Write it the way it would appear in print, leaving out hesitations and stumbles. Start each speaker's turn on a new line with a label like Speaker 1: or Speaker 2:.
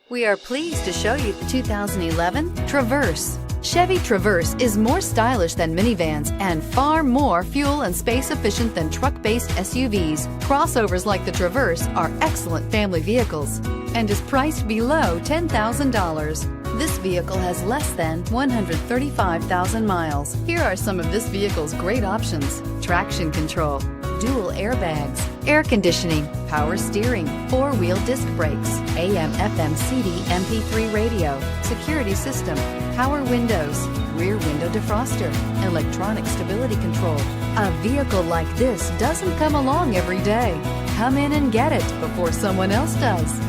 Speaker 1: We are pleased to show you the 2011 Traverse. Chevy Traverse is more stylish than minivans and far more fuel and space efficient than truck-based SUVs. Crossovers like the Traverse are excellent family vehicles and is priced below $10,000. This vehicle has less than 135,000 miles. Here are some of this vehicle's great options: traction control, dual airbags, air conditioning, power steering, four-wheel disc brakes, AM/FM CD MP3 radio, security system, power windows, rear window defroster, electronic stability control. A vehicle like this doesn't come along every day. Come in and get it before someone else does.